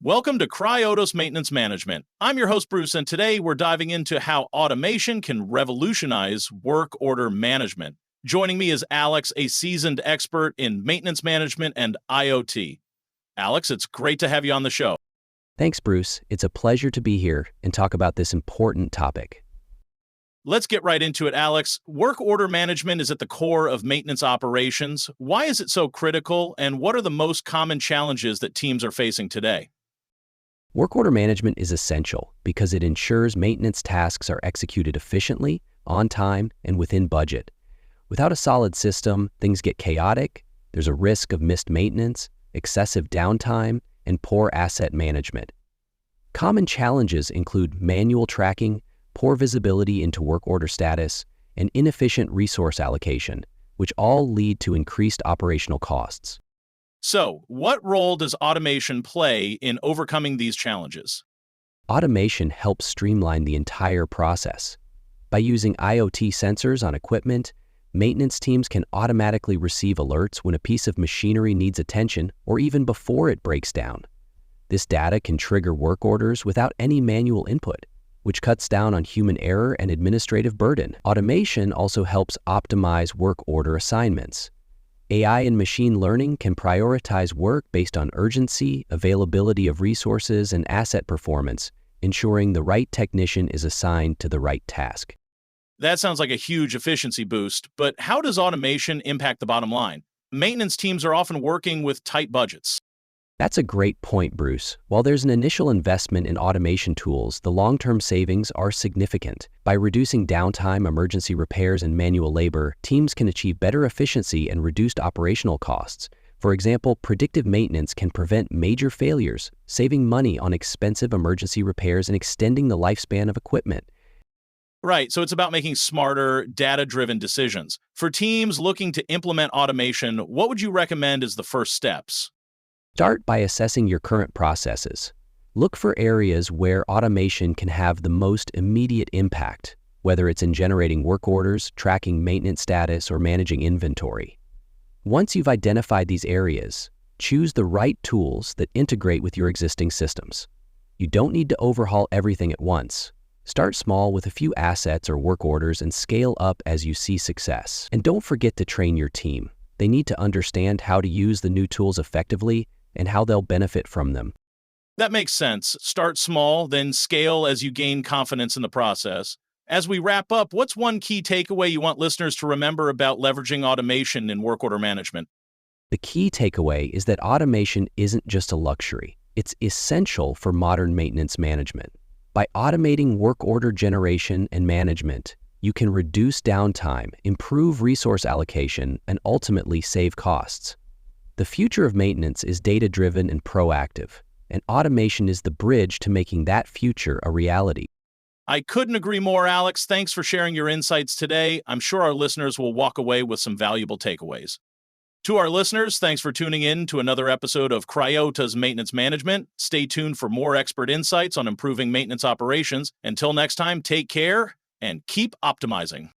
Welcome to Cryotos Maintenance Management. I'm your host, Bruce, and today we're diving into how automation can revolutionize work order management. Joining me is Alex, a seasoned expert in maintenance management and IoT. Alex, it's great to have you on the show. Thanks, Bruce. It's a pleasure to be here and talk about this important topic. Let's get right into it, Alex. Work order management is at the core of maintenance operations. Why is it so critical, and what are the most common challenges that teams are facing today? Work order management is essential because it ensures maintenance tasks are executed efficiently, on time, and within budget. Without a solid system, things get chaotic, there's a risk of missed maintenance, excessive downtime, and poor asset management. Common challenges include manual tracking, poor visibility into work order status, and inefficient resource allocation, which all lead to increased operational costs. So, what role does automation play in overcoming these challenges? Automation helps streamline the entire process. By using IoT sensors on equipment, maintenance teams can automatically receive alerts when a piece of machinery needs attention or even before it breaks down. This data can trigger work orders without any manual input, which cuts down on human error and administrative burden. Automation also helps optimize work order assignments. AI and machine learning can prioritize work based on urgency, availability of resources, and asset performance, ensuring the right technician is assigned to the right task. That sounds like a huge efficiency boost, but how does automation impact the bottom line? Maintenance teams are often working with tight budgets. That's a great point, Bruce. While there's an initial investment in automation tools, the long-term savings are significant. By reducing downtime, emergency repairs, and manual labor, teams can achieve better efficiency and reduced operational costs. For example, predictive maintenance can prevent major failures, saving money on expensive emergency repairs and extending the lifespan of equipment. Right, so it's about making smarter, data-driven decisions. For teams looking to implement automation, what would you recommend as the first steps? Start by assessing your current processes. Look for areas where automation can have the most immediate impact, whether it's in generating work orders, tracking maintenance status, or managing inventory. Once you've identified these areas, choose the right tools that integrate with your existing systems. You don't need to overhaul everything at once. Start small with a few assets or work orders and scale up as you see success. And don't forget to train your team. They need to understand how to use the new tools effectively and how they'll benefit from them. That makes sense. Start small, then scale as you gain confidence in the process. As we wrap up, what's one key takeaway you want listeners to remember about leveraging automation in work order management? The key takeaway is that automation isn't just a luxury. It's essential for modern maintenance management. By automating work order generation and management, you can reduce downtime, improve resource allocation, and ultimately save costs. The future of maintenance is data-driven and proactive, and automation is the bridge to making that future a reality. I couldn't agree more, Alex. Thanks for sharing your insights today. I'm sure our listeners will walk away with some valuable takeaways. To our listeners, thanks for tuning in to another episode of Cryotos Maintenance Management. Stay tuned for more expert insights on improving maintenance operations. Until next time, take care and keep optimizing.